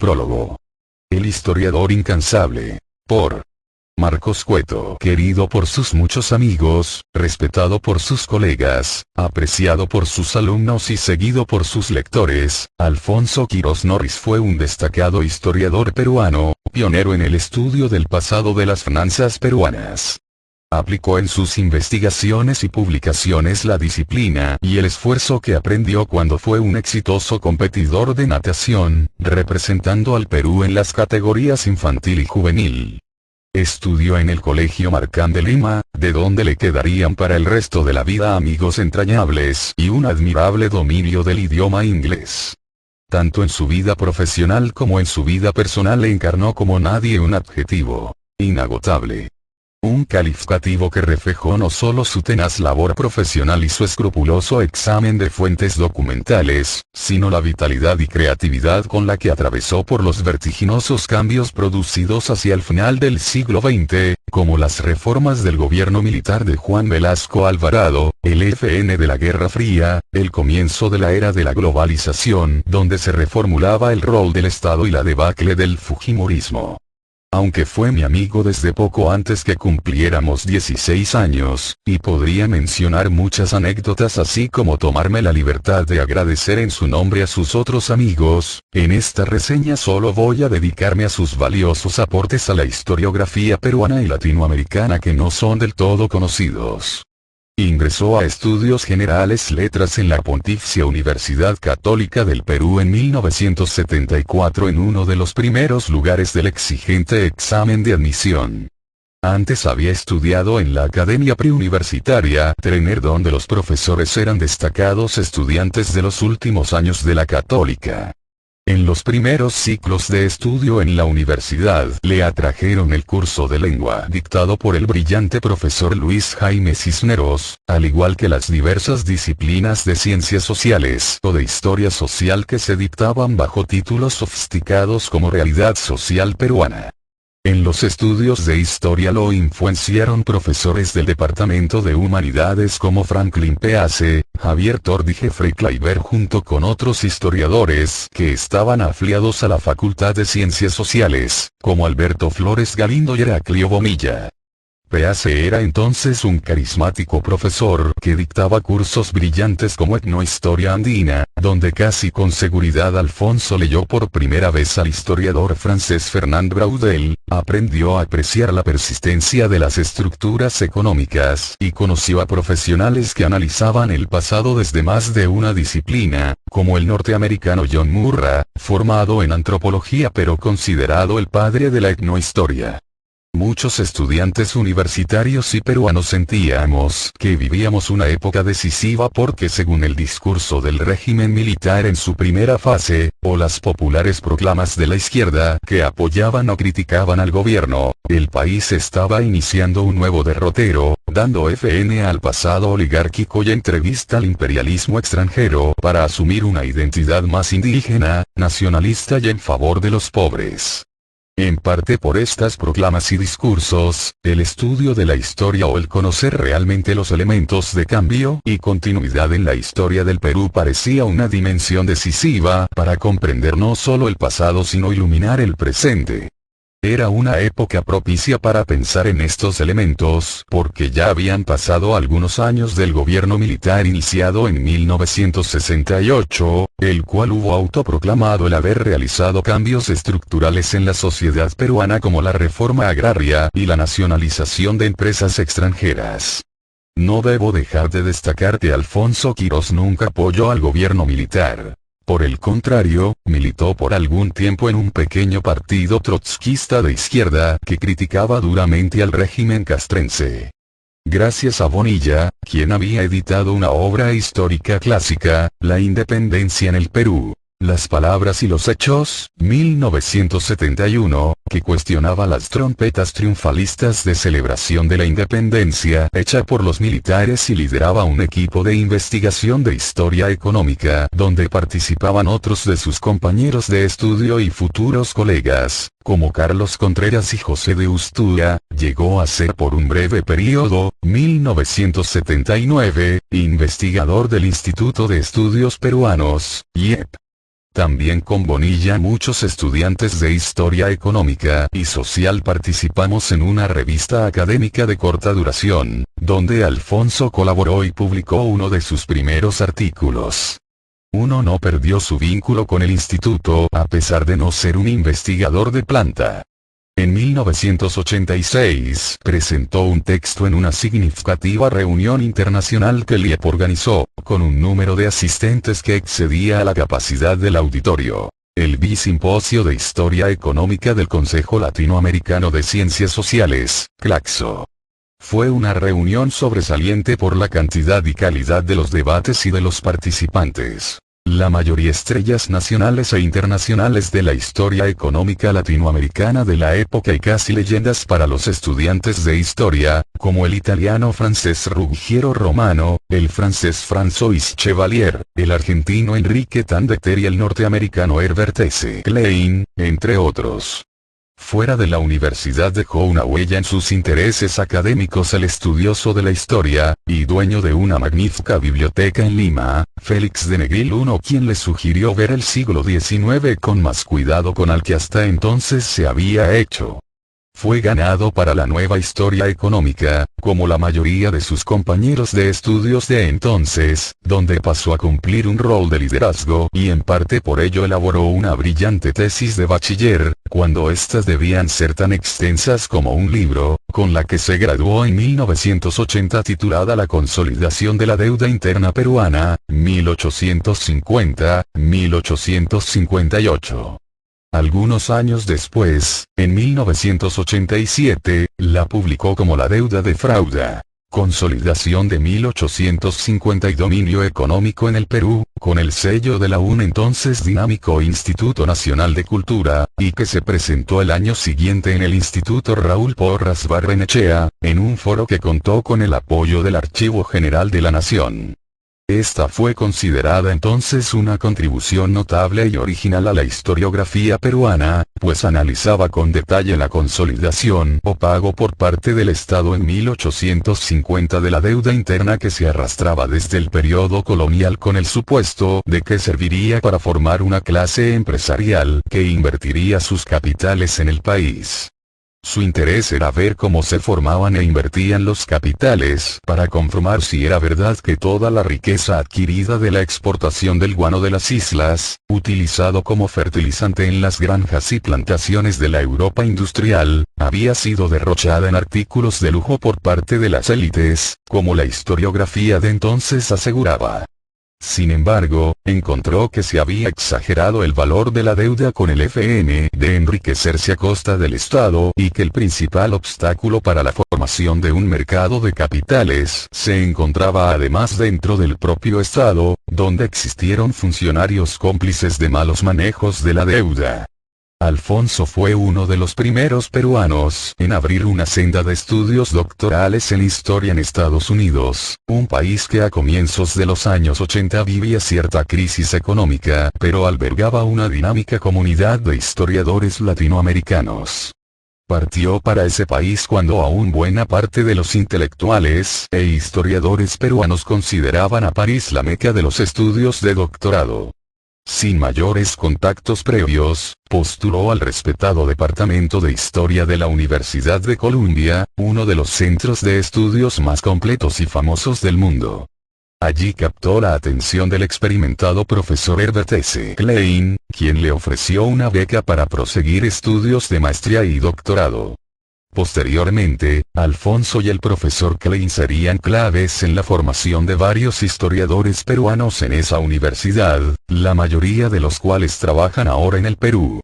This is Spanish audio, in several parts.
Prólogo. El historiador incansable. Por Marcos Cueto. Querido por sus muchos amigos, respetado por sus colegas, apreciado por sus alumnos y seguido por sus lectores, Alfonso Quirós Norris fue un destacado historiador peruano, pionero en el estudio del pasado de las finanzas peruanas. Aplicó en sus investigaciones y publicaciones la disciplina y el esfuerzo que aprendió cuando fue un exitoso competidor de natación, representando al Perú en las categorías infantil y juvenil. Estudió en el Colegio Marcán de Lima, de donde le quedarían para el resto de la vida amigos entrañables y un admirable dominio del idioma inglés. Tanto en su vida profesional como en su vida personal encarnó como nadie un adjetivo: inagotable. Un calificativo que reflejó no solo su tenaz labor profesional y su escrupuloso examen de fuentes documentales, sino la vitalidad y creatividad con la que atravesó por los vertiginosos cambios producidos hacia el final del siglo XX, como las reformas del gobierno militar de Juan Velasco Alvarado, el FN de la Guerra Fría, el comienzo de la era de la globalización, donde se reformulaba el rol del Estado y la debacle del fujimorismo. Aunque fue mi amigo desde poco antes que cumpliéramos 16 años, y podría mencionar muchas anécdotas así como tomarme la libertad de agradecer en su nombre a sus otros amigos, en esta reseña solo voy a dedicarme a sus valiosos aportes a la historiografía peruana y latinoamericana que no son del todo conocidos. Ingresó a Estudios Generales Letras en la Pontificia Universidad Católica del Perú en 1974 en uno de los primeros lugares del exigente examen de admisión. Antes había estudiado en la Academia Preuniversitaria Trener, donde los profesores eran destacados estudiantes de los últimos años de la Católica. En los primeros ciclos de estudio en la universidad le atrajeron el curso de lengua dictado por el brillante profesor Luis Jaime Cisneros, al igual que las diversas disciplinas de ciencias sociales o de historia social que se dictaban bajo títulos sofisticados como Realidad Social Peruana. En los estudios de historia lo influenciaron profesores del Departamento de Humanidades como Franklin Pease, Javier Tordi y Jeffrey Kleiber, junto con otros historiadores que estaban afiliados a la Facultad de Ciencias Sociales, como Alberto Flores Galindo y Heraclio Bomilla. Pease era entonces un carismático profesor que dictaba cursos brillantes como Etnohistoria Andina, donde casi con seguridad Alfonso leyó por primera vez al historiador francés Fernand Braudel, aprendió a apreciar la persistencia de las estructuras económicas y conoció a profesionales que analizaban el pasado desde más de una disciplina, como el norteamericano John Murray, formado en antropología pero considerado el padre de la etnohistoria. Muchos estudiantes universitarios y peruanos sentíamos que vivíamos una época decisiva porque, según el discurso del régimen militar en su primera fase, o las populares proclamas de la izquierda que apoyaban o criticaban al gobierno, el país estaba iniciando un nuevo derrotero, dando FN al pasado oligárquico y entrevista al imperialismo extranjero para asumir una identidad más indígena, nacionalista y en favor de los pobres. En parte por estas proclamas y discursos, el estudio de la historia o el conocer realmente los elementos de cambio y continuidad en la historia del Perú parecía una dimensión decisiva para comprender no solo el pasado sino iluminar el presente. Era una época propicia para pensar en estos elementos porque ya habían pasado algunos años del gobierno militar iniciado en 1968, el cual hubo autoproclamado el haber realizado cambios estructurales en la sociedad peruana como la reforma agraria y la nacionalización de empresas extranjeras. No debo dejar de destacar que Alfonso Quirós nunca apoyó al gobierno militar. Por el contrario, militó por algún tiempo en un pequeño partido trotskista de izquierda que criticaba duramente al régimen castrense. Gracias a Bonilla, quien había editado una obra histórica clásica, La independencia en el Perú, Las palabras y los hechos, 1971, que cuestionaba las trompetas triunfalistas de celebración de la independencia hecha por los militares y lideraba un equipo de investigación de historia económica donde participaban otros de sus compañeros de estudio y futuros colegas, como Carlos Contreras y José de Ustura, llegó a ser por un breve periodo, 1979, investigador del Instituto de Estudios Peruanos, IEP. También con Bonilla muchos estudiantes de Historia Económica y Social participamos en una revista académica de corta duración, donde Alfonso colaboró y publicó uno de sus primeros artículos. Uno no perdió su vínculo con el instituto a pesar de no ser un investigador de planta. En 1986 presentó un texto en una significativa reunión internacional que el IEP organizó, con un número de asistentes que excedía a la capacidad del auditorio. El Bisimposio de Historia Económica del Consejo Latinoamericano de Ciencias Sociales, CLACSO. Fue una reunión sobresaliente por la cantidad y calidad de los debates y de los participantes. La mayoría estrellas nacionales e internacionales de la historia económica latinoamericana de la época y casi leyendas para los estudiantes de historia, como el italiano Francesc Ruggiero Romano, el francés François Chevalier, el argentino Enrique Tandeter y el norteamericano Herbert S. Klein, entre otros. Fuera de la universidad dejó una huella en sus intereses académicos el estudioso de la historia, y dueño de una magnífica biblioteca en Lima, Félix de Negril I, quien le sugirió ver el siglo XIX con más cuidado con el que hasta entonces se había hecho. Fue ganado para la nueva historia económica, como la mayoría de sus compañeros de estudios de entonces, donde pasó a cumplir un rol de liderazgo y en parte por ello elaboró una brillante tesis de bachiller, cuando éstas debían ser tan extensas como un libro, con la que se graduó en 1980 titulada La consolidación de la deuda interna peruana, 1850-1858. Algunos años después, en 1987, la publicó como La deuda defrauda. Consolidación de 1850 y dominio económico en el Perú, con el sello de la un entonces dinámico Instituto Nacional de Cultura, y que se presentó el año siguiente en el Instituto Raúl Porras Barrenechea, en un foro que contó con el apoyo del Archivo General de la Nación. Esta fue considerada entonces una contribución notable y original a la historiografía peruana, pues analizaba con detalle la consolidación o pago por parte del Estado en 1850 de la deuda interna que se arrastraba desde el periodo colonial con el supuesto de que serviría para formar una clase empresarial que invertiría sus capitales en el país. Su interés era ver cómo se formaban e invertían los capitales para confirmar si era verdad que toda la riqueza adquirida de la exportación del guano de las islas, utilizado como fertilizante en las granjas y plantaciones de la Europa industrial, había sido derrochada en artículos de lujo por parte de las élites, como la historiografía de entonces aseguraba. Sin embargo, encontró que se había exagerado el valor de la deuda con el fin de enriquecerse a costa del Estado y que el principal obstáculo para la formación de un mercado de capitales se encontraba además dentro del propio Estado, donde existieron funcionarios cómplices de malos manejos de la deuda. Alfonso fue uno de los primeros peruanos en abrir una senda de estudios doctorales en historia en Estados Unidos, un país que a comienzos de los años 80 vivía cierta crisis económica, pero albergaba una dinámica comunidad de historiadores latinoamericanos. Partió para ese país cuando aún buena parte de los intelectuales e historiadores peruanos consideraban a París la meca de los estudios de doctorado. Sin mayores contactos previos, postuló al respetado Departamento de Historia de la Universidad de Columbia, uno de los centros de estudios más completos y famosos del mundo. Allí captó la atención del experimentado profesor Herbert S. Klein, quien le ofreció una beca para proseguir estudios de maestría y doctorado. Posteriormente, Alfonso y el profesor Klein serían claves en la formación de varios historiadores peruanos en esa universidad, la mayoría de los cuales trabajan ahora en el Perú.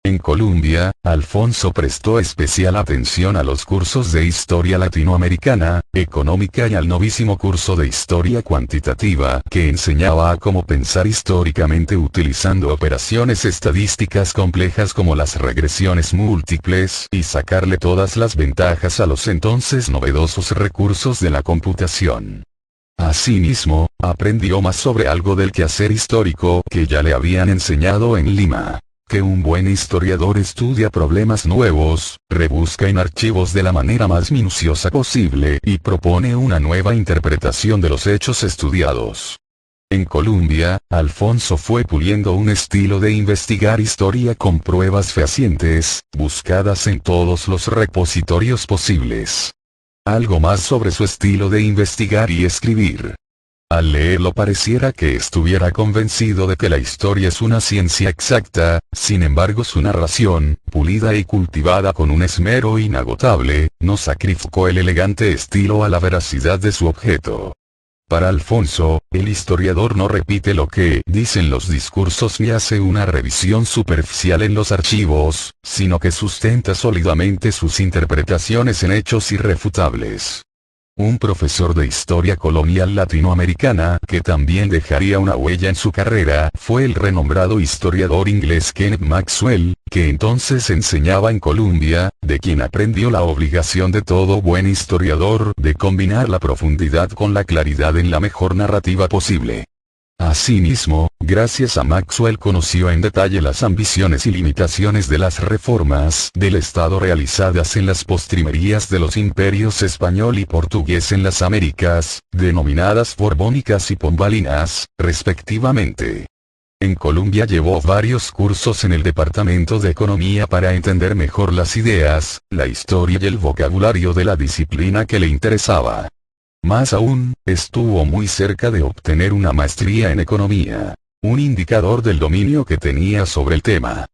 En Colombia, Alfonso prestó especial atención a los cursos de Historia Latinoamericana, Económica y al novísimo curso de Historia Cuantitativa que enseñaba a cómo pensar históricamente utilizando operaciones estadísticas complejas como las regresiones múltiples y sacarle todas las ventajas a los entonces novedosos recursos de la computación. Asimismo, aprendió más sobre algo del quehacer histórico que ya le habían enseñado en Lima. Que un buen historiador estudia problemas nuevos, rebusca en archivos de la manera más minuciosa posible y propone una nueva interpretación de los hechos estudiados. En Colombia, Alfonso fue puliendo un estilo de investigar historia con pruebas fehacientes, buscadas en todos los repositorios posibles. Algo más sobre su estilo de investigar y escribir. Al leerlo pareciera que estuviera convencido de que la historia es una ciencia exacta, sin embargo su narración, pulida y cultivada con un esmero inagotable, no sacrificó el elegante estilo a la veracidad de su objeto. Para Alfonso, el historiador no repite lo que dicen los discursos ni hace una revisión superficial en los archivos, sino que sustenta sólidamente sus interpretaciones en hechos irrefutables. Un profesor de historia colonial latinoamericana que también dejaría una huella en su carrera fue el renombrado historiador inglés Kenneth Maxwell, que entonces enseñaba en Columbia, de quien aprendió la obligación de todo buen historiador de combinar la profundidad con la claridad en la mejor narrativa posible. Asimismo, gracias a Maxwell conoció en detalle las ambiciones y limitaciones de las reformas del Estado realizadas en las postrimerías de los imperios español y portugués en las Américas, denominadas borbónicas y pombalinas, respectivamente. En Colombia llevó varios cursos en el Departamento de Economía para entender mejor las ideas, la historia y el vocabulario de la disciplina que le interesaba. Más aún, estuvo muy cerca de obtener una maestría en economía, un indicador del dominio que tenía sobre el tema.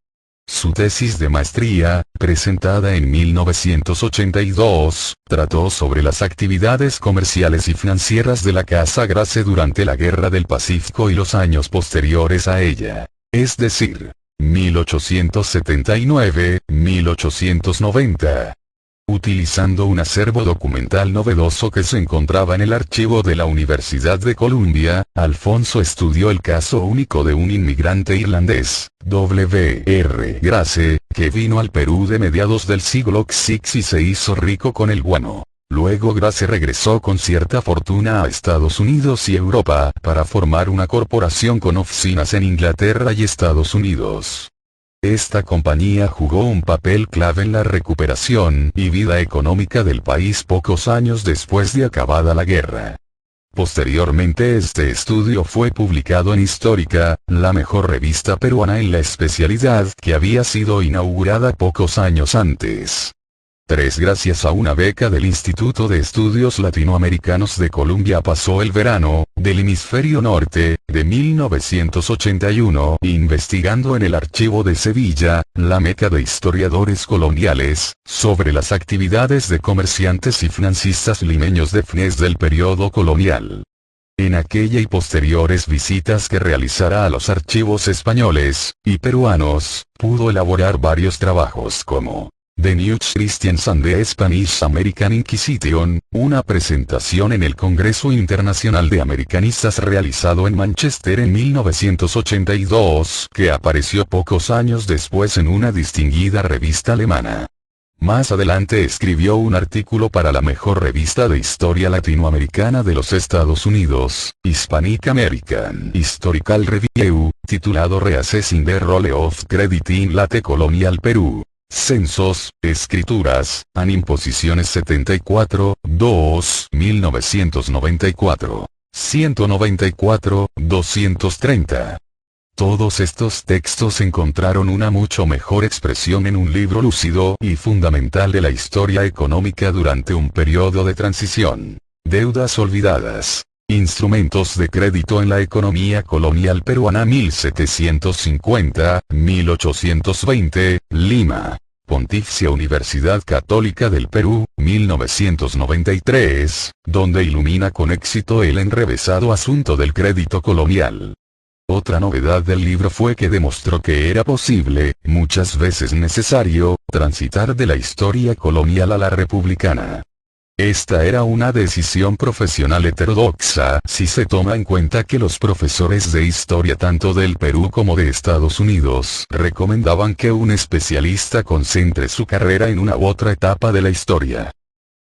Su tesis de maestría, presentada en 1982, trató sobre las actividades comerciales y financieras de la Casa Grace durante la Guerra del Pacífico y los años posteriores a ella, es decir, 1879-1890. Utilizando un acervo documental novedoso que se encontraba en el archivo de la Universidad de Columbia, Alfonso estudió el caso único de un inmigrante irlandés, W.R. Grace, que vino al Perú de mediados del siglo XVI y se hizo rico con el guano. Luego Grace regresó con cierta fortuna a Estados Unidos y Europa para formar una corporación con oficinas en Inglaterra y Estados Unidos. Esta compañía jugó un papel clave en la recuperación y vida económica del país pocos años después de acabada la guerra. Posteriormente este estudio fue publicado en Histórica, la mejor revista peruana en la especialidad que había sido inaugurada pocos años antes. Gracias a una beca del Instituto de Estudios Latinoamericanos de Colombia pasó el verano, del hemisferio norte, de 1981, investigando en el archivo de Sevilla, la meca de historiadores coloniales, sobre las actividades de comerciantes y financistas limeños de fines del periodo colonial. En aquella y posteriores visitas que realizara a los archivos españoles y peruanos, pudo elaborar varios trabajos como The New Christians and the Spanish American Inquisition, una presentación en el Congreso Internacional de Americanistas realizado en Manchester en 1982, que apareció pocos años después en una distinguida revista alemana. Más adelante escribió un artículo para la mejor revista de historia latinoamericana de los Estados Unidos, Hispanic American Historical Review, titulado Reassessing the Role of Credit in Late Colonial Perú. Censos, Escrituras, and Imposiciones 74, 2, 1994. 194, 230. Todos estos textos encontraron una mucho mejor expresión en un libro lúcido y fundamental de la historia económica durante un periodo de transición. Deudas olvidadas. Instrumentos de crédito en la economía colonial peruana 1750-1820, Lima. Pontificia Universidad Católica del Perú, 1993, donde ilumina con éxito el enrevesado asunto del crédito colonial. Otra novedad del libro fue que demostró que era posible, muchas veces necesario, transitar de la historia colonial a la republicana. Esta era una decisión profesional heterodoxa si se toma en cuenta que los profesores de historia tanto del Perú como de Estados Unidos recomendaban que un especialista concentre su carrera en una u otra etapa de la historia.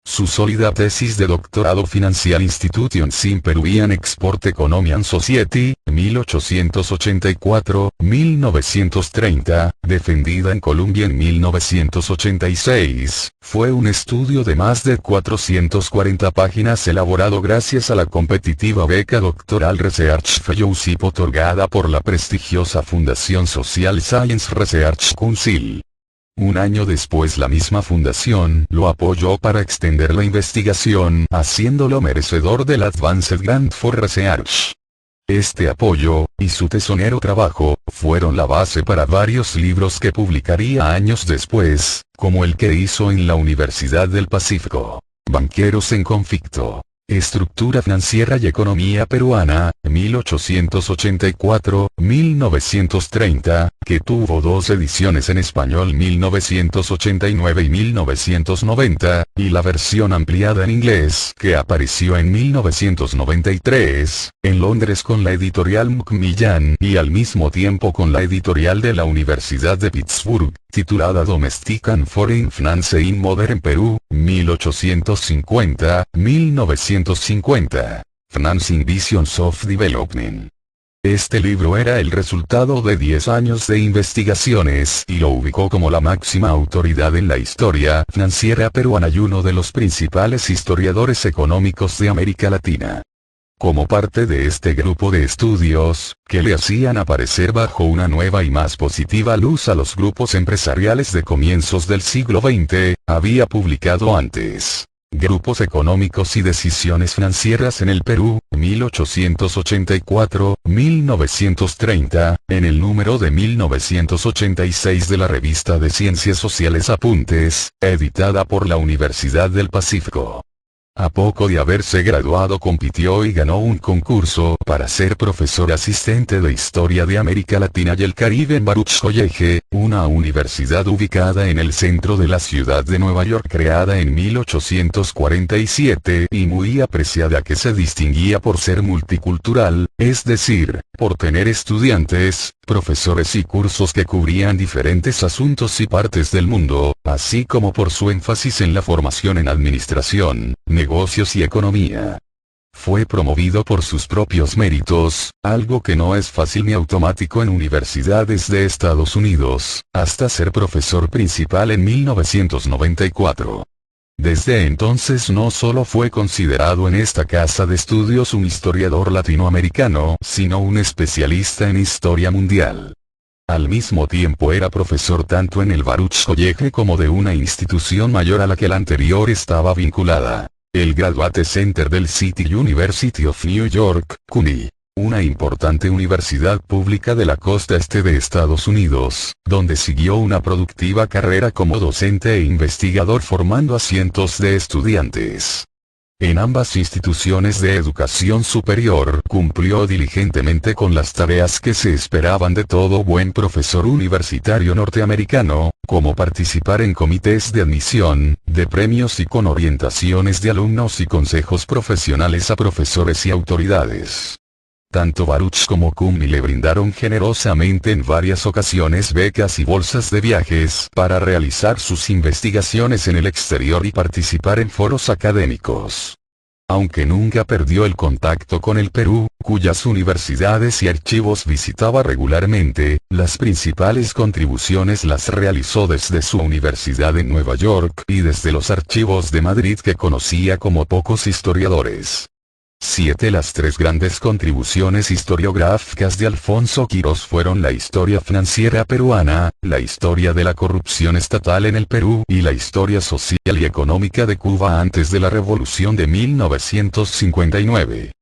Su sólida tesis de doctorado Financial Institutions in Peruvian Export Economy and Society, 1884-1930, defendida en Columbia en 1986, fue un estudio de más de 440 páginas elaborado gracias a la competitiva beca doctoral Research Fellowship otorgada por la prestigiosa Fundación Social Science Research Council. Un año después la misma fundación lo apoyó para extender la investigación, haciéndolo merecedor del Advanced Grant for Research. Este apoyo, y su tesonero trabajo, fueron la base para varios libros que publicaría años después, como el que hizo en la Universidad del Pacífico, Banqueros en Conflicto. Estructura financiera y economía peruana, 1884-1930, que tuvo dos ediciones en español 1989 y 1990, y la versión ampliada en inglés que apareció en 1993, en Londres con la editorial Macmillan y al mismo tiempo con la editorial de la Universidad de Pittsburgh, titulada Domestic and Foreign Finance in Modern Peru, 1850-1950. Financing Visions of Development. Este libro era el resultado de 10 años de investigaciones y lo ubicó como la máxima autoridad en la historia financiera peruana y uno de los principales historiadores económicos de América Latina. Como parte de este grupo de estudios, que le hacían aparecer bajo una nueva y más positiva luz a los grupos empresariales de comienzos del siglo XX, había publicado antes Grupos económicos y decisiones financieras en el Perú, 1884-1930, en el número de 1986 de la revista de Ciencias Sociales Apuntes, editada por la Universidad del Pacífico. A poco de haberse graduado compitió y ganó un concurso para ser profesor asistente de Historia de América Latina y el Caribe en Baruch College, una universidad ubicada en el centro de la ciudad de Nueva York creada en 1847 y muy apreciada que se distinguía por ser multicultural, es decir, por tener estudiantes, profesores y cursos que cubrían diferentes asuntos y partes del mundo, así como por su énfasis en la formación en administración, negocios y economía. Fue promovido por sus propios méritos, algo que no es fácil ni automático en universidades de Estados Unidos, hasta ser profesor principal en 1994. Desde entonces no solo fue considerado en esta casa de estudios un historiador latinoamericano, sino un especialista en historia mundial. Al mismo tiempo era profesor tanto en el Baruch College como de una institución mayor a la que la anterior estaba vinculada, el Graduate Center del City University of New York, CUNY. Una importante universidad pública de la costa este de Estados Unidos, donde siguió una productiva carrera como docente e investigador formando a cientos de estudiantes. En ambas instituciones de educación superior cumplió diligentemente con las tareas que se esperaban de todo buen profesor universitario norteamericano, como participar en comités de admisión, de premios y con orientaciones de alumnos y consejos profesionales a profesores y autoridades. Tanto Baruch como CUNY le brindaron generosamente en varias ocasiones becas y bolsas de viajes para realizar sus investigaciones en el exterior y participar en foros académicos. Aunque nunca perdió el contacto con el Perú, cuyas universidades y archivos visitaba regularmente, las principales contribuciones las realizó desde su universidad en Nueva York y desde los archivos de Madrid que conocía como pocos historiadores. 7. Las tres grandes contribuciones historiográficas de Alfonso Quirós fueron la historia financiera peruana, la historia de la corrupción estatal en el Perú y la historia social y económica de Cuba antes de la Revolución de 1959.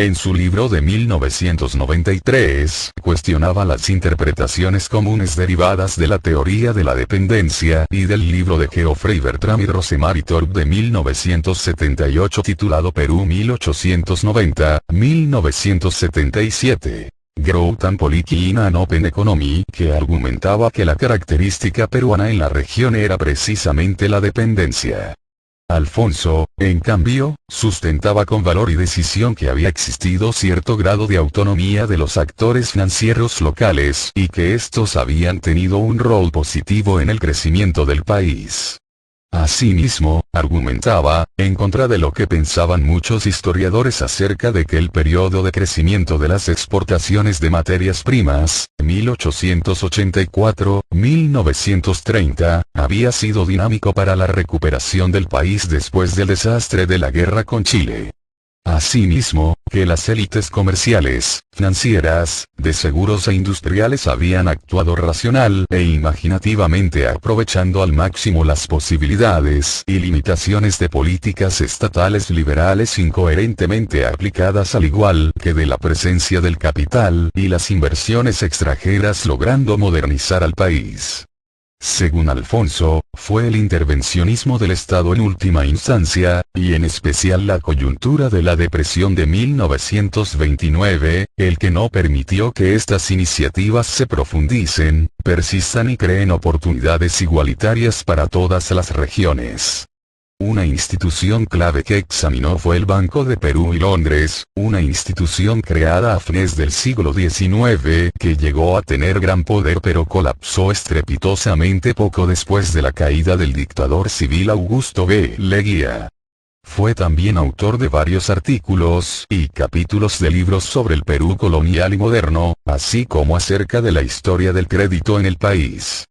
En su libro de 1993, cuestionaba las interpretaciones comunes derivadas de la teoría de la dependencia y del libro de Geoffrey Bertram y Rosemary Thorpe de 1978 titulado Perú 1890-1977. Growth and Policy in an Open Economy, que argumentaba que la característica peruana en la región era precisamente la dependencia. Alfonso, en cambio, sustentaba con valor y decisión que había existido cierto grado de autonomía de los actores financieros locales y que estos habían tenido un rol positivo en el crecimiento del país. Asimismo, argumentaba, en contra de lo que pensaban muchos historiadores acerca de que el periodo de crecimiento de las exportaciones de materias primas, 1884-1930, había sido dinámico para la recuperación del país después del desastre de la guerra con Chile. Asimismo, que las élites comerciales, financieras, de seguros e industriales habían actuado racional e imaginativamente aprovechando al máximo las posibilidades y limitaciones de políticas estatales liberales incoherentemente aplicadas al igual que de la presencia del capital y las inversiones extranjeras logrando modernizar al país. Según Alfonso, fue el intervencionismo del Estado en última instancia, y en especial la coyuntura de la depresión de 1929, el que no permitió que estas iniciativas se profundicen, persistan y creen oportunidades igualitarias para todas las regiones. Una institución clave que examinó fue el Banco de Perú y Londres, una institución creada a fines del siglo XIX que llegó a tener gran poder pero colapsó estrepitosamente poco después de la caída del dictador civil Augusto B. Leguía. Fue también autor de varios artículos y capítulos de libros sobre el Perú colonial y moderno, así como acerca de la historia del crédito en el país.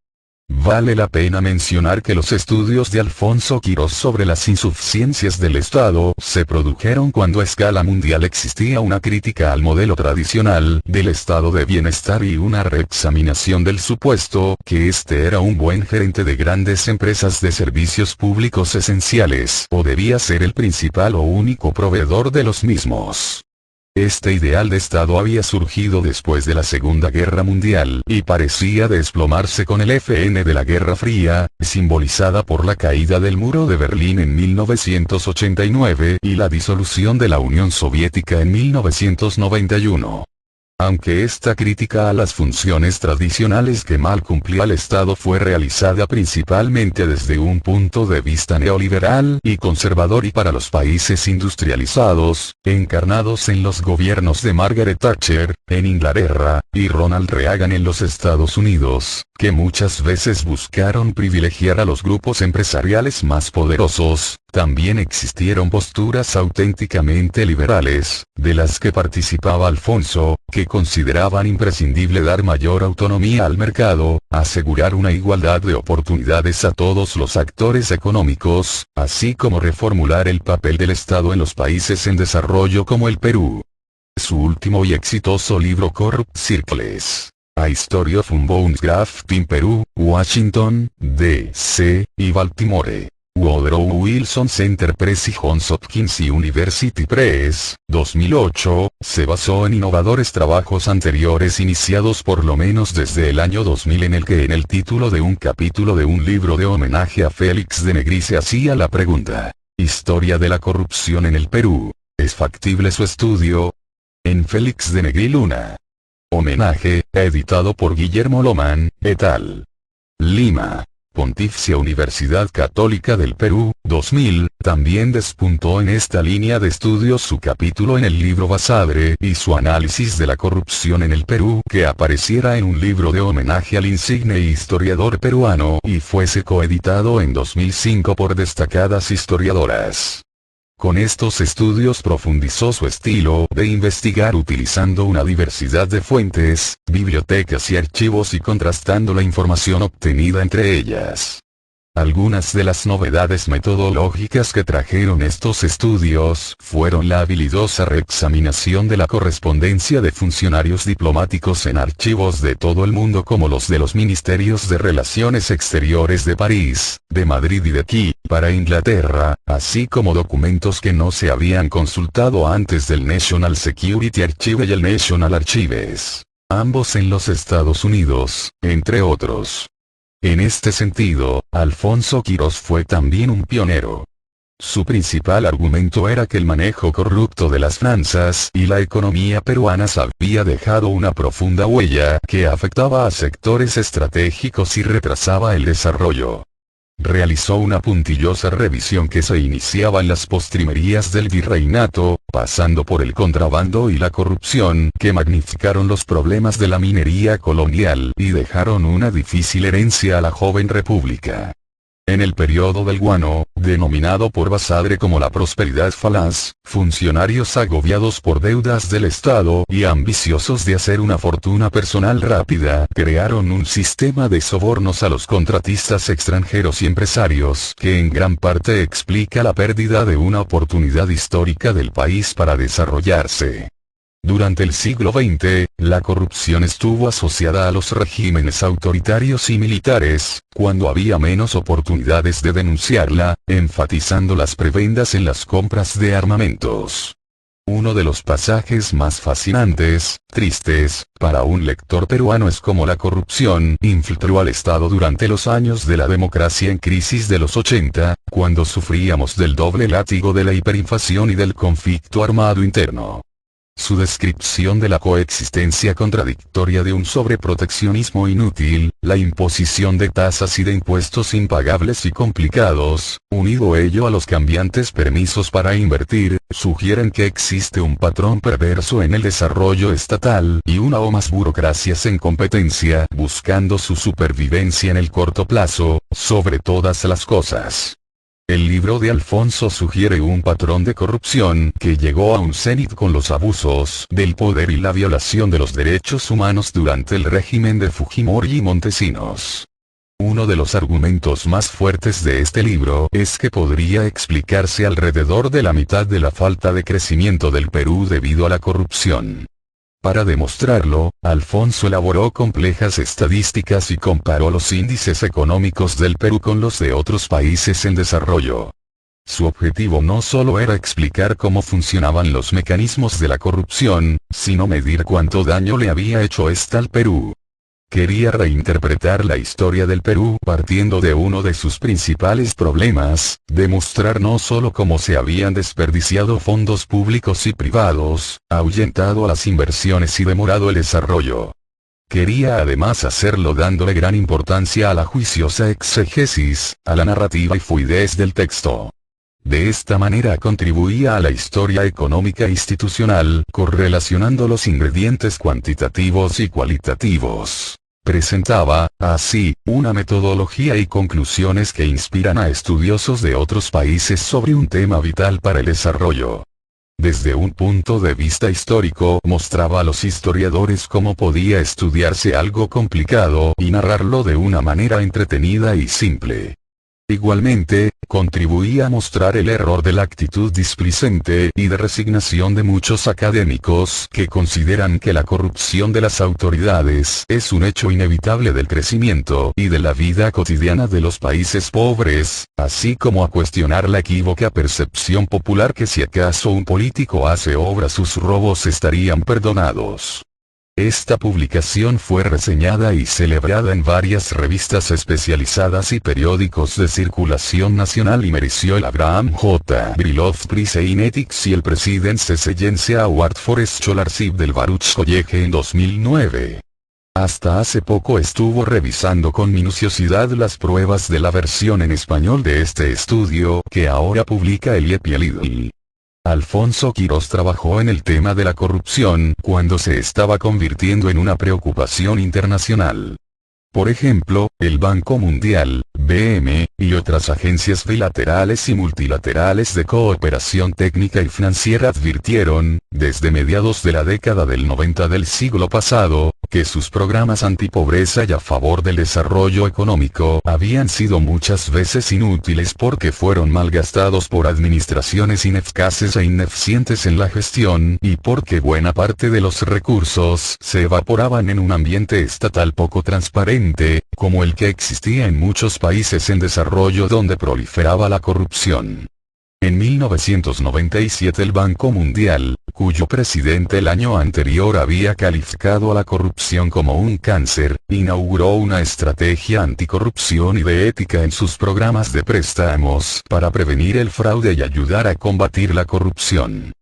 Vale la pena mencionar que los estudios de Alfonso Quirós sobre las insuficiencias del Estado se produjeron cuando a escala mundial existía una crítica al modelo tradicional del estado de bienestar y una reexaminación del supuesto que este era un buen gerente de grandes empresas de servicios públicos esenciales o debía ser el principal o único proveedor de los mismos. Este ideal de Estado había surgido después de la Segunda Guerra Mundial y parecía desplomarse con el fin de la Guerra Fría, simbolizada por la caída del muro de Berlín en 1989 y la disolución de la Unión Soviética en 1991. Aunque esta crítica a las funciones tradicionales que mal cumplía el Estado fue realizada principalmente desde un punto de vista neoliberal y conservador y para los países industrializados, encarnados en los gobiernos de Margaret Thatcher, en Inglaterra, y Ronald Reagan en los Estados Unidos, que muchas veces buscaron privilegiar a los grupos empresariales más poderosos, también existieron posturas auténticamente liberales, de las que participaba Alfonso, que consideraban imprescindible dar mayor autonomía al mercado, asegurar una igualdad de oportunidades a todos los actores económicos, así como reformular el papel del Estado en los países en desarrollo como el Perú. Su último y exitoso libro Corrupt Circles, A History of Unbound in Perú, Washington, D.C., y Baltimore, Woodrow Wilson Center Press y Johns Hopkins University Press, 2008, se basó en innovadores trabajos anteriores iniciados por lo menos desde el año 2000 en el que en el título de un capítulo de un libro de homenaje a Félix de Negri se hacía la pregunta, ¿Historia de la corrupción en el Perú? ¿Es factible su estudio? En Félix de Negri Luna. Homenaje, editado por Guillermo Lomán, et al. Lima. Pontificia Universidad Católica del Perú, 2000, también despuntó en esta línea de estudios su capítulo en el libro Basadre y su análisis de la corrupción en el Perú que apareciera en un libro de homenaje al insigne historiador peruano y fuese coeditado en 2005 por destacadas historiadoras. Con estos estudios profundizó su estilo de investigar utilizando una diversidad de fuentes, bibliotecas y archivos y contrastando la información obtenida entre ellas. Algunas de las novedades metodológicas que trajeron estos estudios fueron la habilidosa reexaminación de la correspondencia de funcionarios diplomáticos en archivos de todo el mundo como los de los Ministerios de Relaciones Exteriores de París, de Madrid y de Kiev, para Inglaterra, así como documentos que no se habían consultado antes del National Security Archive y el National Archives, ambos en los Estados Unidos, entre otros. En este sentido, Alfonso Quirós fue también un pionero. Su principal argumento era que el manejo corrupto de las finanzas y la economía peruanas había dejado una profunda huella que afectaba a sectores estratégicos y retrasaba el desarrollo. Realizó una puntillosa revisión que se iniciaba en las postrimerías del virreinato, pasando por el contrabando y la corrupción que magnificaron los problemas de la minería colonial y dejaron una difícil herencia a la joven república. En el periodo del guano, denominado por Basadre como la prosperidad falaz, funcionarios agobiados por deudas del Estado y ambiciosos de hacer una fortuna personal rápida, crearon un sistema de sobornos a los contratistas extranjeros y empresarios que en gran parte explica la pérdida de una oportunidad histórica del país para desarrollarse. Durante el siglo XX, la corrupción estuvo asociada a los regímenes autoritarios y militares, cuando había menos oportunidades de denunciarla, enfatizando las prebendas en las compras de armamentos. Uno de los pasajes más fascinantes, tristes, para un lector peruano es cómo la corrupción infiltró al Estado durante los años de la democracia en crisis de los 80, cuando sufríamos del doble látigo de la hiperinflación y del conflicto armado interno. Su descripción de la coexistencia contradictoria de un sobreproteccionismo inútil, la imposición de tasas y de impuestos impagables y complicados, unido ello a los cambiantes permisos para invertir, sugieren que existe un patrón perverso en el desarrollo estatal y una o más burocracias en competencia buscando su supervivencia en el corto plazo, sobre todas las cosas. El libro de Alfonso sugiere un patrón de corrupción que llegó a un cenit con los abusos del poder y la violación de los derechos humanos durante el régimen de Fujimori y Montesinos. Uno de los argumentos más fuertes de este libro es que podría explicarse alrededor de la mitad de la falta de crecimiento del Perú debido a la corrupción. Para demostrarlo, Alfonso elaboró complejas estadísticas y comparó los índices económicos del Perú con los de otros países en desarrollo. Su objetivo no solo era explicar cómo funcionaban los mecanismos de la corrupción, sino medir cuánto daño le había hecho esta al Perú. Quería reinterpretar la historia del Perú partiendo de uno de sus principales problemas, demostrar no solo cómo se habían desperdiciado fondos públicos y privados, ahuyentado a las inversiones y demorado el desarrollo. Quería además hacerlo dándole gran importancia a la juiciosa exegesis, a la narrativa y fluidez del texto. De esta manera contribuía a la historia económica institucional, correlacionando los ingredientes cuantitativos y cualitativos. Presentaba, así, una metodología y conclusiones que inspiran a estudiosos de otros países sobre un tema vital para el desarrollo. Desde un punto de vista histórico, mostraba a los historiadores cómo podía estudiarse algo complicado y narrarlo de una manera entretenida y simple. Igualmente, contribuía a mostrar el error de la actitud displicente y de resignación de muchos académicos que consideran que la corrupción de las autoridades es un hecho inevitable del crecimiento y de la vida cotidiana de los países pobres, así como a cuestionar la equívoca percepción popular que si acaso un político hace obra sus robos estarían perdonados. Esta publicación fue reseñada y celebrada en varias revistas especializadas y periódicos de circulación nacional y mereció el Abraham J. Brilov Prize in Ethics y el President's Excellence Award for Scholarship del Baruch College en 2009. Hasta hace poco estuvo revisando con minuciosidad las pruebas de la versión en español de este estudio que ahora publica el IEP. Alfonso Quirós trabajó en el tema de la corrupción cuando se estaba convirtiendo en una preocupación internacional. Por ejemplo, el Banco Mundial, BM, y otras agencias bilaterales y multilaterales de cooperación técnica y financiera advirtieron, desde mediados de la década del 90 del siglo pasado, que sus programas antipobreza y a favor del desarrollo económico habían sido muchas veces inútiles porque fueron malgastados por administraciones ineficaces e ineficientes en la gestión y porque buena parte de los recursos se evaporaban en un ambiente estatal poco transparente, como el que existía en muchos países en desarrollo donde proliferaba la corrupción. En 1997 el Banco Mundial, cuyo presidente el año anterior había calificado a la corrupción como un cáncer, inauguró una estrategia anticorrupción y de ética en sus programas de préstamos para prevenir el fraude y ayudar a combatir la corrupción.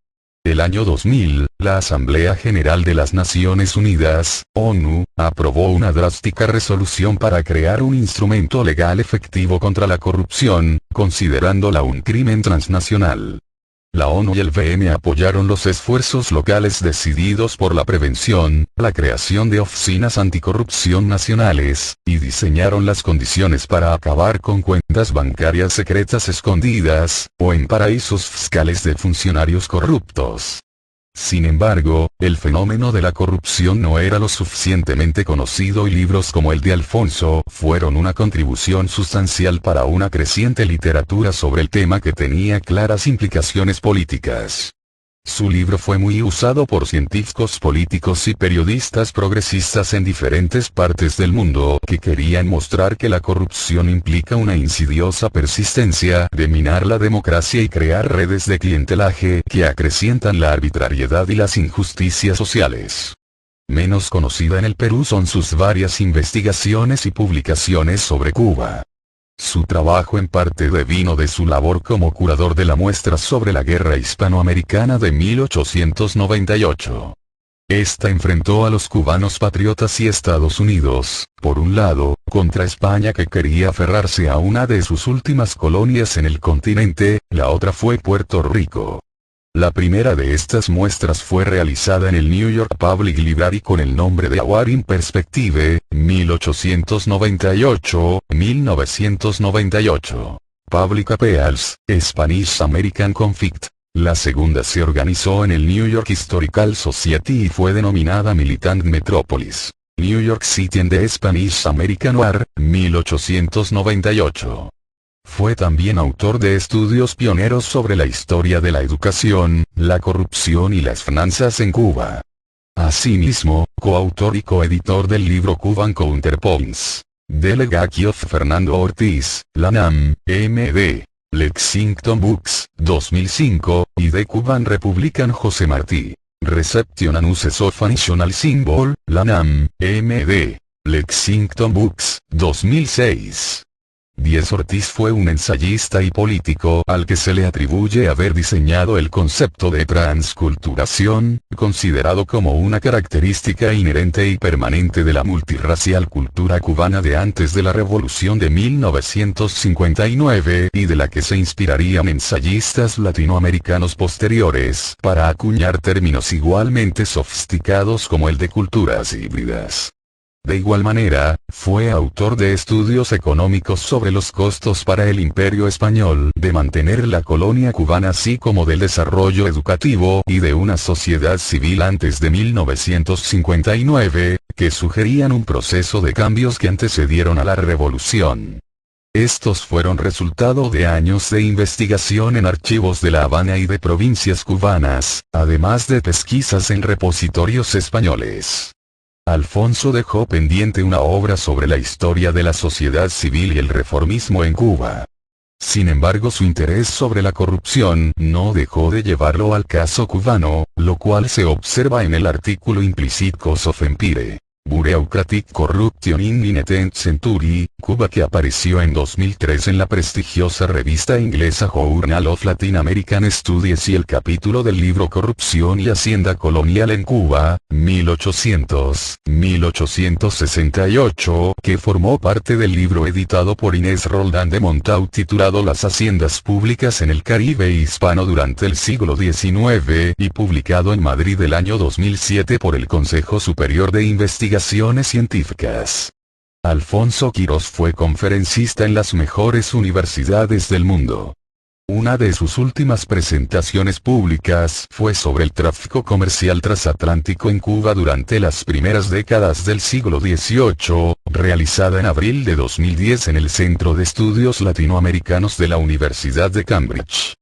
El año 2000, la Asamblea General de las Naciones Unidas, ONU, aprobó una drástica resolución para crear un instrumento legal efectivo contra la corrupción, considerándola un crimen transnacional. La ONU y el VM apoyaron los esfuerzos locales decididos por la prevención, la creación de oficinas anticorrupción nacionales, y diseñaron las condiciones para acabar con cuentas bancarias secretas escondidas, o en paraísos fiscales de funcionarios corruptos. Sin embargo, el fenómeno de la corrupción no era lo suficientemente conocido y libros como el de Alfonso fueron una contribución sustancial para una creciente literatura sobre el tema que tenía claras implicaciones políticas. Su libro fue muy usado por científicos políticos y periodistas progresistas en diferentes partes del mundo que querían mostrar que la corrupción implica una insidiosa persistencia de minar la democracia y crear redes de clientelaje que acrecientan la arbitrariedad y las injusticias sociales. Menos conocida en el Perú son sus varias investigaciones y publicaciones sobre Cuba. Su trabajo en parte devino de su labor como curador de la muestra sobre la Guerra Hispanoamericana de 1898. Esta enfrentó a los cubanos patriotas y Estados Unidos, por un lado, contra España que quería aferrarse a una de sus últimas colonias en el continente, la otra fue Puerto Rico. La primera de estas muestras fue realizada en el New York Public Library con el nombre de A War in Perspective, 1898-1998. Public Appeals, Spanish American Conflict. La segunda se organizó en el New York Historical Society y fue denominada Militant Metropolis, New York City and the Spanish American War, 1898. Fue también autor de estudios pioneros sobre la historia de la educación, la corrupción y las finanzas en Cuba. Asimismo, coautor y coeditor del libro Cuban Counterpoints. Delegacchio Fernando Ortiz, Lanam, M.D. Lexington Books, 2005, y The Cuban Republican José Martí. Reception and Uses of a National Symbol, Lanam, M.D. Lexington Books, 2006. Díez Ortiz fue un ensayista y político al que se le atribuye haber diseñado el concepto de transculturación, considerado como una característica inherente y permanente de la multirracial cultura cubana de antes de la Revolución de 1959 y de la que se inspirarían ensayistas latinoamericanos posteriores para acuñar términos igualmente sofisticados como el de culturas híbridas. De igual manera, fue autor de estudios económicos sobre los costos para el Imperio Español de mantener la colonia cubana así como del desarrollo educativo y de una sociedad civil antes de 1959, que sugerían un proceso de cambios que antecedieron a la revolución. Estos fueron resultado de años de investigación en archivos de La Habana y de provincias cubanas, además de pesquisas en repositorios españoles. Alfonso dejó pendiente una obra sobre la historia de la sociedad civil y el reformismo en Cuba. Sin embargo, su interés sobre la corrupción no dejó de llevarlo al caso cubano, lo cual se observa en el artículo Implicit Cause of Empire. Bureaucratic Corruption in the 19th Century, Cuba, que apareció en 2003 en la prestigiosa revista inglesa Journal of Latin American Studies, y el capítulo del libro Corrupción y Hacienda Colonial en Cuba, 1800-1868, que formó parte del libro editado por Inés Roldán de Montaut titulado Las Haciendas Públicas en el Caribe Hispano durante el siglo XIX y publicado en Madrid el año 2007 por el Consejo Superior de Investigaciones Científicas. Alfonso Quirós fue conferencista en las mejores universidades del mundo. Una de sus últimas presentaciones públicas fue sobre el tráfico comercial transatlántico en Cuba durante las primeras décadas del siglo XVIII, realizada en abril de 2010 en el Centro de Estudios Latinoamericanos de la Universidad de Cambridge.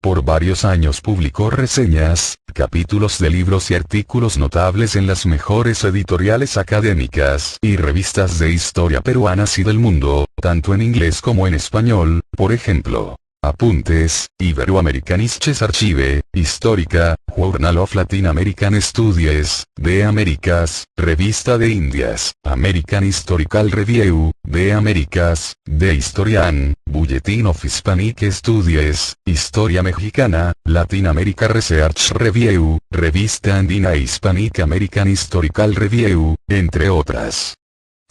Por varios años publicó reseñas, capítulos de libros y artículos notables en las mejores editoriales académicas y revistas de historia peruanas y del mundo, tanto en inglés como en español, por ejemplo. Apuntes, Ibero-American Histories Archive, Histórica, Journal of Latin American Studies, de Américas, Revista de Indias, American Historical Review, de Américas, de Historian, Bulletin of Hispanic Studies, Historia Mexicana, Latin America Research Review, Revista Andina Hispanic American Historical Review, entre otras.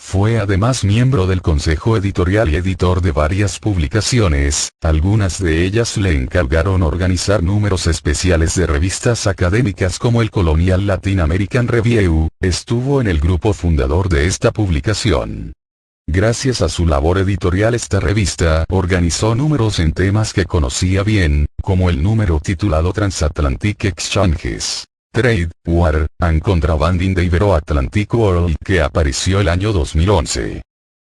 Fue además miembro del consejo editorial y editor de varias publicaciones, algunas de ellas le encargaron organizar números especiales de revistas académicas como el Colonial Latin American Review. Estuvo en el grupo fundador de esta publicación. Gracias a su labor editorial esta revista organizó números en temas que conocía bien, como el número titulado Transatlantic Exchanges, Trade, War, and Contraband in the Ibero-Atlantic World, que apareció el año 2011.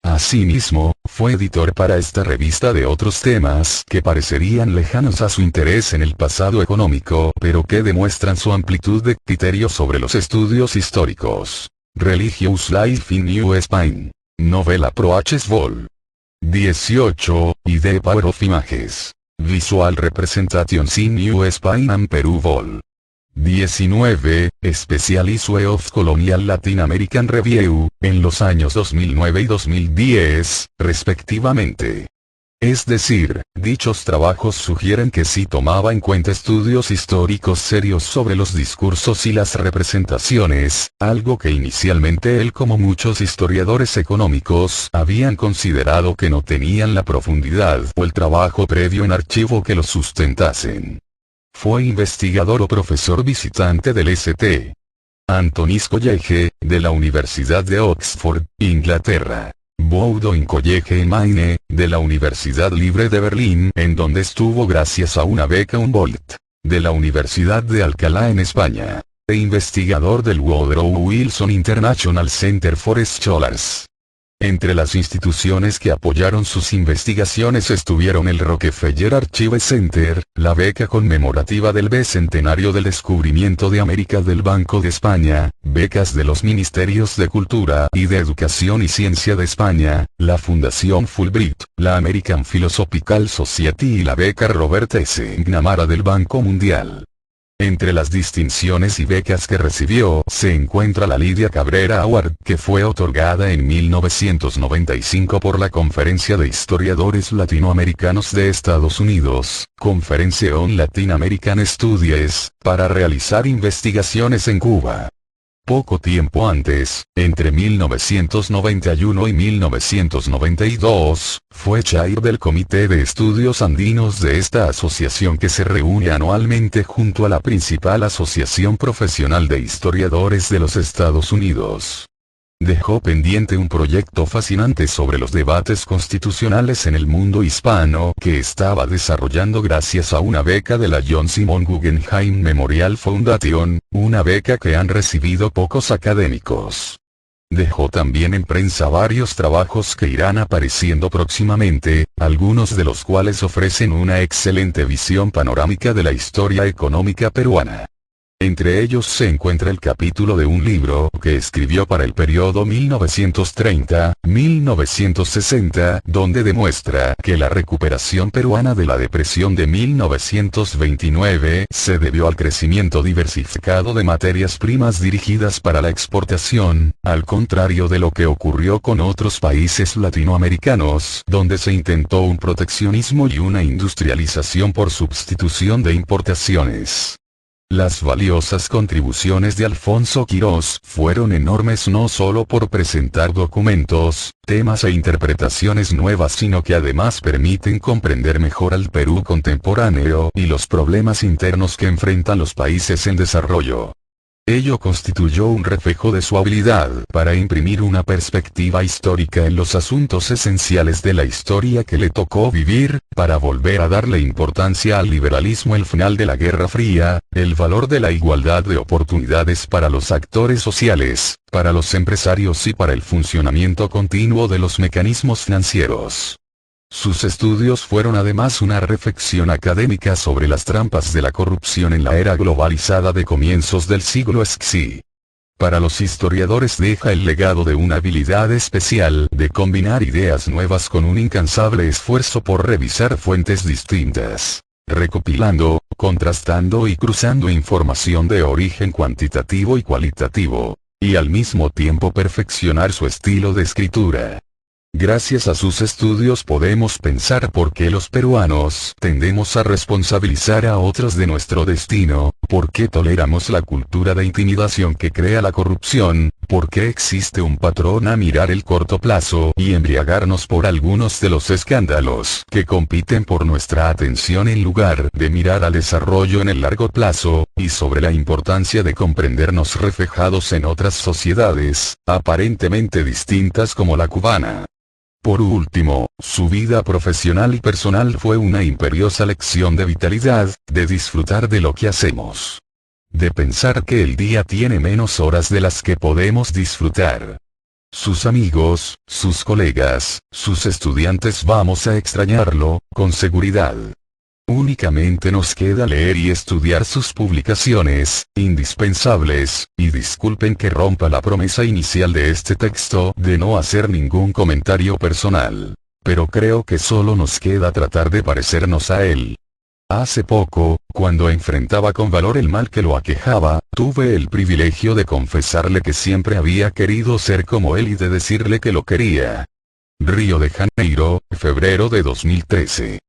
Asimismo, fue editor para esta revista de otros temas que parecerían lejanos a su interés en el pasado económico, pero que demuestran su amplitud de criterio sobre los estudios históricos. Religious Life in New Spain. Novel Approaches Vol. 18, y The Power of Images. Visual Representations in New Spain and Peru Vol. 19, Special Issue of Colonial Latin American Review, en los años 2009 y 2010, respectivamente. Es decir, dichos trabajos sugieren que sí tomaba en cuenta estudios históricos serios sobre los discursos y las representaciones, algo que inicialmente él como muchos historiadores económicos habían considerado que no tenían la profundidad o el trabajo previo en archivo que los sustentasen. Fue investigador o profesor visitante del St. Anthony's College, de la Universidad de Oxford, Inglaterra. Bowdoin College en Maine, de la Universidad Libre de Berlín, en donde estuvo gracias a una beca Humboldt, de la Universidad de Alcalá en España. E investigador del Woodrow Wilson International Center for Scholars. Entre las instituciones que apoyaron sus investigaciones estuvieron el Rockefeller Archive Center, la beca conmemorativa del bicentenario del descubrimiento de América del Banco de España, becas de los Ministerios de Cultura y de Educación y Ciencia de España, la Fundación Fulbright, la American Philosophical Society y la beca Robert S. McNamara del Banco Mundial. Entre las distinciones y becas que recibió se encuentra la Lydia Cabrera Award, que fue otorgada en 1995 por la Conferencia de Historiadores Latinoamericanos de Estados Unidos, Conference on Latin American Studies, para realizar investigaciones en Cuba. Poco tiempo antes, entre 1991 y 1992, fue chair del Comité de Estudios Andinos de esta asociación que se reúne anualmente junto a la principal asociación profesional de historiadores de los Estados Unidos. Dejó pendiente un proyecto fascinante sobre los debates constitucionales en el mundo hispano que estaba desarrollando gracias a una beca de la John Simon Guggenheim Memorial Foundation, una beca que han recibido pocos académicos. Dejó también en prensa varios trabajos que irán apareciendo próximamente, algunos de los cuales ofrecen una excelente visión panorámica de la historia económica peruana. Entre ellos se encuentra el capítulo de un libro que escribió para el periodo 1930-1960, donde demuestra que la recuperación peruana de la depresión de 1929 se debió al crecimiento diversificado de materias primas dirigidas para la exportación, al contrario de lo que ocurrió con otros países latinoamericanos, donde se intentó un proteccionismo y una industrialización por sustitución de importaciones. Las valiosas contribuciones de Alfonso Quirós fueron enormes no solo por presentar documentos, temas e interpretaciones nuevas, sino que además permiten comprender mejor al Perú contemporáneo y los problemas internos que enfrentan los países en desarrollo. Ello constituyó un reflejo de su habilidad para imprimir una perspectiva histórica en los asuntos esenciales de la historia que le tocó vivir, para volver a darle importancia al liberalismo al final de la Guerra Fría, el valor de la igualdad de oportunidades para los actores sociales, para los empresarios y para el funcionamiento continuo de los mecanismos financieros. Sus estudios fueron además una reflexión académica sobre las trampas de la corrupción en la era globalizada de comienzos del siglo XX. Para los historiadores deja el legado de una habilidad especial de combinar ideas nuevas con un incansable esfuerzo por revisar fuentes distintas, recopilando, contrastando y cruzando información de origen cuantitativo y cualitativo, y al mismo tiempo perfeccionar su estilo de escritura. Gracias a sus estudios podemos pensar por qué los peruanos tendemos a responsabilizar a otros de nuestro destino, ¿Por qué toleramos la cultura de intimidación que crea la corrupción? ¿Por qué existe un patrón a mirar el corto plazo y embriagarnos por algunos de los escándalos que compiten por nuestra atención en lugar de mirar al desarrollo en el largo plazo, y sobre la importancia de comprendernos reflejados en otras sociedades, aparentemente distintas como la cubana? Por último, su vida profesional y personal fue una imperiosa lección de vitalidad, de disfrutar de lo que hacemos. De pensar que el día tiene menos horas de las que podemos disfrutar. Sus amigos, sus colegas, sus estudiantes vamos a extrañarlo, con seguridad. Únicamente nos queda leer y estudiar sus publicaciones, indispensables, y disculpen que rompa la promesa inicial de este texto de no hacer ningún comentario personal. Pero creo que solo nos queda tratar de parecernos a él. Hace poco, cuando enfrentaba con valor el mal que lo aquejaba, tuve el privilegio de confesarle que siempre había querido ser como él y de decirle que lo quería. Río de Janeiro, febrero de 2013.